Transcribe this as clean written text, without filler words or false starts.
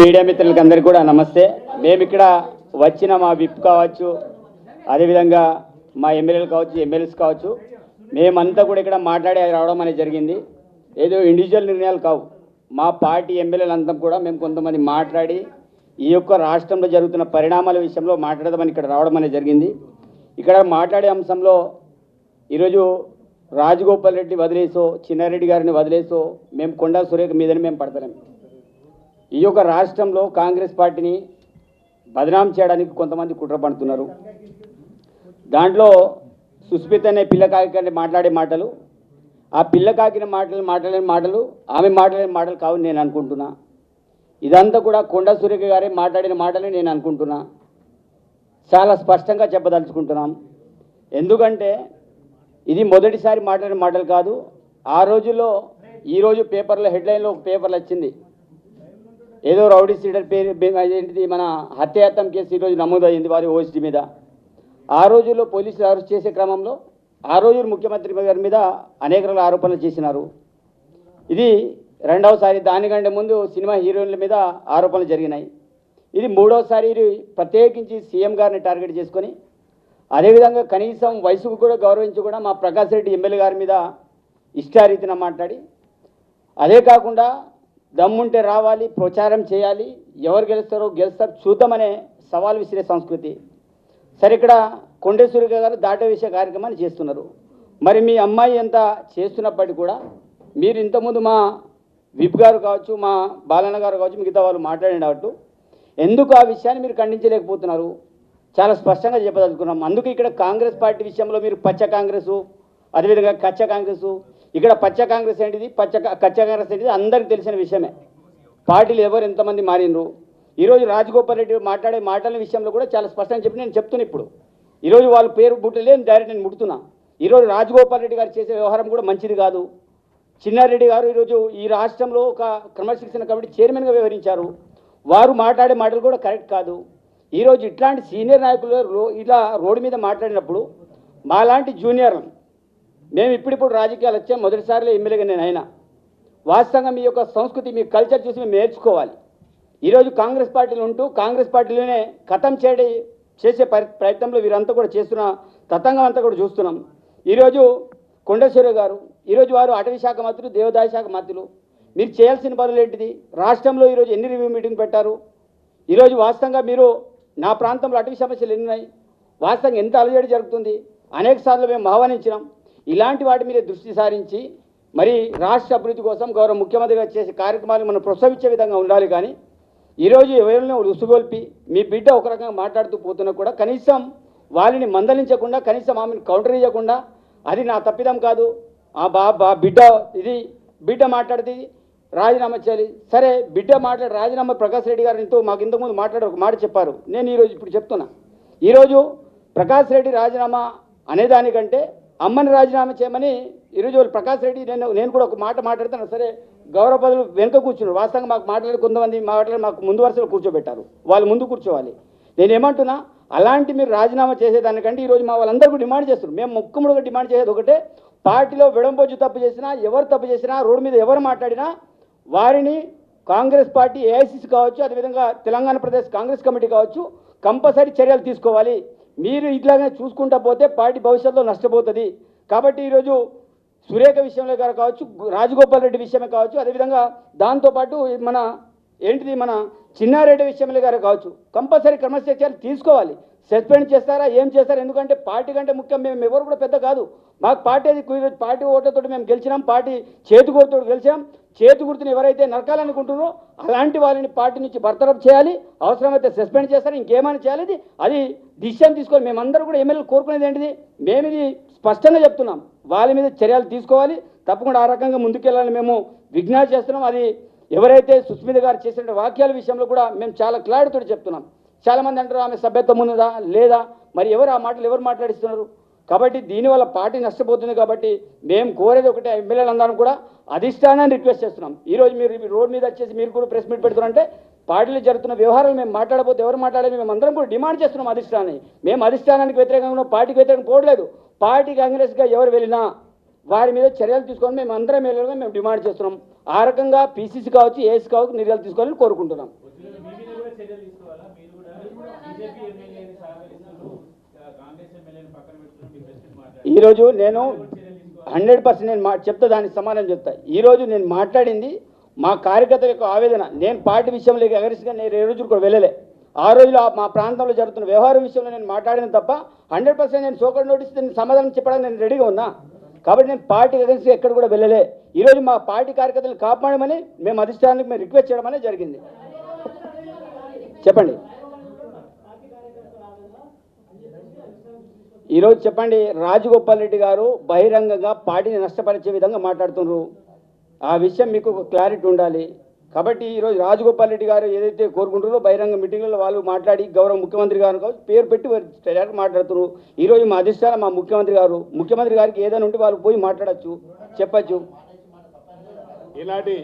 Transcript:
Media మిత్రులకు అందరికీ కూడా నమస్తే. మేము ఇక్కడ వచ్చిన మా విప్ కావచ్చు, అదేవిధంగా మా ఎమ్మెల్యేలు కావచ్చు, ఎమ్మెల్యేస్ కావచ్చు, మేమంతా కూడా ఇక్కడ మాట్లాడి రావడం అనేది జరిగింది. ఏదో ఇండివిజువల్ నిర్ణయాలు కావు. మా పార్టీ ఎమ్మెల్యేలు అంతా కూడా మేము కొంతమంది మాట్లాడి ఈ యొక్క రాష్ట్రంలో జరుగుతున్న పరిణామాల విషయంలో మాట్లాడదామని ఇక్కడ రావడం అనేది జరిగింది. ఇక్కడ మాట్లాడే అంశంలో ఈరోజు రాజగోపాల్ రెడ్డి వదిలేసో, చిన్నారెడ్డి గారిని వదిలేసో మేము కొండా సురేఖ మీదని మేము పడతలేము. ఈ యొక్క రాష్ట్రంలో కాంగ్రెస్ పార్టీని బదనాం చేయడానికి కొంతమంది కుట్ర పడుతున్నారు. దాంట్లో సుస్మిత అనే పిల్లకాకి మాట్లాడే మాటలు, ఆ పిల్లకాకిన మాట్లాడిన మాటలు ఆమె మాట్లాడిన మాటలు కావని నేను అనుకుంటున్నా. ఇదంతా కూడా కొండా సురేఖ గారే మాట్లాడిన మాటలని నేను అనుకుంటున్నా. చాలా స్పష్టంగా చెప్పదలుచుకుంటున్నాం. ఎందుకంటే ఇది మొదటిసారి మాట్లాడిన మాటలు కాదు. ఆ రోజుల్లో ఈరోజు పేపర్లో హెడ్లైన్లో ఒక పేపర్లు వచ్చింది, ఏదో రౌడీ సీడర్ పేరు ఏంటిది మన హత్యాయత్నం కేసు ఈరోజు నమోదయ్యింది వారి ఓఎస్డీ మీద. ఆ రోజుల్లో పోలీసులు అరెస్ట్ చేసే క్రమంలో ఆ రోజు ముఖ్యమంత్రి గారి మీద అనేక రకాల ఆరోపణలు చేసినారు. ఇది రెండవసారి. దానికంటే ముందు సినిమా హీరోయిన్ల మీద ఆరోపణలు జరిగినాయి. ఇది మూడవసారి. ఇది ప్రత్యేకించి సీఎం గారిని టార్గెట్ చేసుకొని, అదేవిధంగా కనీసం వయసుకు కూడా గౌరవించి కూడా మా ప్రకాష్ రెడ్డి ఎమ్మెల్యే గారి మీద ఇష్టారీతిన మాట్లాడి, అదే కాకుండా దమ్ముంటే రావాలి, ప్రచారం చేయాలి, ఎవరు గెలుస్తారో గెలుస్తారు చూద్దామనే సవాల్ విసిరే సంస్కృతి. సరే, ఇక్కడ కొండేశ్వరి గారు దాటే విషయ కార్యక్రమాన్ని చేస్తున్నారు. మరి మీ అమ్మాయి ఎంత చేస్తున్నప్పటికీ కూడా మీరు ఇంతకుముందు మా విప్ గారు కావచ్చు, మా బాలన్న గారు కావచ్చు, మిగతా వాళ్ళు మాట్లాడినట్టు ఎందుకు ఆ విషయాన్ని మీరు ఖండించలేకపోతున్నారు? చాలా స్పష్టంగా చెప్పదలుచుకున్నాం. అందుకే ఇక్కడ కాంగ్రెస్ పార్టీ విషయంలో మీరు పచ్చ కాంగ్రెసు, అదేవిధంగా కచ్చ కాంగ్రెసు. ఇక్కడ పచ్చ కాంగ్రెస్ ఏంటిది, కచ్చ కాంగ్రెస్ ఏంటిది అందరికీ తెలిసిన విషయమే. పార్టీలు ఎవరు ఎంతమంది మారినరు. ఈరోజు రాజగోపాల్ రెడ్డి మాట్లాడే మాటల విషయంలో కూడా చాలా స్పష్టంగా చెప్పి నేను చెప్తున్నా. ఇప్పుడు ఈరోజు వాళ్ళ పేరు బుట్టలేదు, డైరెక్ట్ నేను ముడుతున్నా. ఈరోజు రాజగోపాల్ రెడ్డి గారు చేసే వ్యవహారం కూడా మంచిది కాదు. చిన్నారెడ్డి గారు ఈరోజు ఈ రాష్ట్రంలో ఒక క్రమశిక్షణ కమిటీ చైర్మన్గా వ్యవహరించారు. వారు మాట్లాడే మాటలు కూడా కరెక్ట్ కాదు. ఈరోజు ఇట్లాంటి సీనియర్ నాయకులు ఇలా రోడ్డు మీద మాట్లాడినప్పుడు మాలాంటి జూనియర్లు, మేము ఇప్పుడిప్పుడు రాజకీయాలు వచ్చాం, మొదటిసారిలో ఎమ్మెల్యేగా నేను అయినా. వాస్తవంగా మీ యొక్క సంస్కృతి, మీ కల్చర్ చూసి మేము నేర్చుకోవాలి. ఈరోజు కాంగ్రెస్ పార్టీలు ఉంటూ కాంగ్రెస్ పార్టీలోనే ఖతం చేసే ప్రయత్నంలో వీరంతా కూడా చేస్తున్న తతంగం అంతా కూడా చూస్తున్నాం. ఈరోజు కొండేశ్వరి గారు, ఈరోజు వారు అటవీ శాఖ మంత్రులు, దేవాదాయ శాఖ మంత్రులు. మీరు చేయాల్సిన పనులు ఏంటిది? రాష్ట్రంలో ఈరోజు ఎన్ని రివ్యూ మీటింగ్ పెట్టారు? ఈరోజు వాస్తవంగా మీరు నా ప్రాంతంలో అటవీ సమస్యలు ఎన్ని ఉన్నాయి, వాస్తవంగా ఎంత అలజడి జరుగుతుంది, అనేక సార్లు మేము ఆహ్వానించినాం. ఇలాంటి వాటి మీద దృష్టి సారించి మరి రాష్ట్ర అభివృద్ధి కోసం గౌరవ ముఖ్యమంత్రి గారు చేసే కార్యక్రమాలు మనం ప్రోత్సహించే విధంగా ఉండాలి. కానీ ఈరోజు ఎవరిని ఉసుగొల్పి మీ బిడ్డ ఒక రకంగా మాట్లాడుతూ పోతున్నా కూడా కనీసం వాళ్ళని మందలించకుండా, కనీసం ఆమెను కౌంటర్ ఇవ్వకుండా, అది నా తప్పిదం కాదు, బిడ్డ మాట్లాడితే రాజీనామా చేయాలి. సరే, బిడ్డ మాట్లాడి రాజీనామా ప్రకాష్ రెడ్డి గారితో మాకు ఇంతకుముందు మాట్లాడి ఒక మాట చెప్పారు. నేను ఈరోజు ఇప్పుడు చెప్తున్నా. ఈరోజు ప్రకాష్ రెడ్డి రాజీనామా అనేదానికంటే అమ్మని రాజీనామా చేయమని ఈరోజు వాళ్ళు ప్రకాష్ రెడ్డి నేను కూడా ఒక మాట మాట్లాడుతాను. సరే, గౌరవ పదవులు వెనుక కూర్చున్నారు. వాస్తవంగా మాకు మాట్లాడి కొంతమంది మాకు ముందు వరుసలో కూర్చోబెట్టారు. వాళ్ళు ముందు కూర్చోవాలి. నేనేమంటున్నా, అలాంటి మీరు రాజీనామా చేసేదానికంటే ఈరోజు మా వాళ్ళందరూ డిమాండ్ చేస్తున్నారు. మేము ముక్కుముడుగా డిమాండ్ చేసేది ఒకటే, పార్టీలో విడంబోజు తప్పు చేసినా, ఎవరు తప్పు చేసినా, రోడ్డు మీద ఎవరు మాట్లాడినా వారిని కాంగ్రెస్ పార్టీ ఏఐసిసి కావచ్చు, అదేవిధంగా తెలంగాణ ప్రదేశ్ కాంగ్రెస్ కమిటీ కావచ్చు, కంపల్సరీ చర్యలు తీసుకోవాలి. మీరు ఇట్లాగే చూసుకుంటా పోతే పార్టీ భవిష్యత్తులో నష్టపోతుంది. కాబట్టి ఈరోజు సురేఖ విషయంలో గారు కావచ్చు, రాజగోపాల్ రెడ్డి విషయమే కావచ్చు, అదేవిధంగా దాంతోపాటు మన చిన్నారెడ్డి విషయంలో గారు కావచ్చు, కంపల్సరీ క్రమశిక్షణ తీసుకోవాలి. సస్పెండ్ చేస్తారా, ఏం చేస్తారా? ఎందుకంటే పార్టీ కంటే ముఖ్యం మేము ఎవరు కూడా పెద్ద కాదు. మాకు పార్టీ ఓట్లతో మేము గెలిచినాం, పార్టీ చేతి గుర్తుతో గెలిచాం. చేతి గుర్తుని ఎవరైతే నరకాలనుకుంటున్నారో అలాంటి వాళ్ళని పార్టీ నుంచి బర్తరఫ్ చేయాలి, అవసరమైతే సస్పెండ్ చేస్తారు, ఇంకేమైనా చేయాలి. అది డిసిషన్ తీసుకోవాలి. మేమందరూ కూడా ఎమ్మెల్యేలు కోరుకునేది ఏంటిది? మేము ఇది స్పష్టంగా చెప్తున్నాం, వాళ్ళ మీద చర్యలు తీసుకోవాలి. తప్పకుండా ఆ రకంగా ముందుకెళ్ళాలని మేము విజ్ఞప్తి చేస్తున్నాం. అది ఎవరైతే సుస్మిత గారు చేసిన వాక్యాల విషయంలో కూడా మేము చాలా క్లారిటీతో చెప్తున్నాం. చాలామంది అంటారు ఆమె సభ్యత్వం ఉన్నదా లేదా, మరి ఎవరు ఆ మాటలు ఎవరు మాట్లాడిస్తున్నారు? కాబట్టి దీనివల్ల పార్టీ నష్టపోతుంది. కాబట్టి మేము కోరేది ఒకటే, ఎమ్మెల్యేలందరం కూడా అధిష్టానాన్ని రిక్వెస్ట్ చేస్తున్నాం. ఈరోజు మీరు రోడ్ మీద వచ్చేసి మీరు కూడా ప్రెస్ మీట్ పెడుతున్నారంటే పార్టీలో జరుగుతున్న వ్యవహారాలు మేము మాట్లాడబోతే ఎవరు మాట్లాడేది మేము అందరం కూడా డిమాండ్ చేస్తున్నాం అధిష్టానాన్ని. మేము అధిష్టానానికి వ్యతిరేకంగా పార్టీకి వ్యతిరేకంగా పోవట్లేదు. పార్టీ కాంగ్రెస్గా ఎవరు వెళ్ళినా వారి మీద చర్యలు తీసుకొని మేము అందరం మేము డిమాండ్ చేస్తున్నాం. ఆ రకంగా పీసీసీ కావచ్చు, ఏఎస్ కావచ్చు నిర్ణయాలు తీసుకోవాలని కోరుకుంటున్నాం. ఈరోజు నేను 100% నేను చెప్తా, దానికి సమాధానం చెప్తా. ఈరోజు నేను మాట్లాడింది మా కార్యకర్తల యొక్క ఆవేదన. నేను పార్టీ విషయంలో అగరిస్గా నేను ఏ రోజు కూడా వెళ్ళలే. ఆ రోజులో మా ప్రాంతంలో జరుగుతున్న వ్యవహారం విషయంలో నేను మాట్లాడిన తప్ప 100% నేను సోకర్ నోటీస్ నేను సమాధానం చెప్పడానికి నేను రెడీగా ఉన్నా. కాబట్టి నేను పార్టీ అగరిస్గా ఎక్కడ కూడా వెళ్ళలే. ఈరోజు మా పార్టీ కార్యకర్తలు కాపాడమని మేము అధిష్టానానికి మేము రిక్వెస్ట్ చేయడం అనేది జరిగింది. చెప్పండి ఈరోజు చెప్పండి. రాజగోపాల్ రెడ్డి గారు బహిరంగంగా పార్టీని నష్టపరిచే విధంగా మాట్లాడుతున్నారు. ఆ విషయం మీకు ఒక క్లారిటీ ఉండాలి. కాబట్టి ఈరోజు రాజగోపాల్ రెడ్డి గారు ఏదైతే కోరుకుంటారో బహిరంగ మీటింగ్లలో వాళ్ళు మాట్లాడి గౌరవ ముఖ్యమంత్రి గారు పేరు పెట్టి మాట్లాడుతున్నారు. ఈరోజు మా అధిష్టానం మా ముఖ్యమంత్రి గారికి ఏదైనా ఉంటే వాళ్ళు పోయి మాట్లాడచ్చు, చెప్పచ్చు. ఈనాటి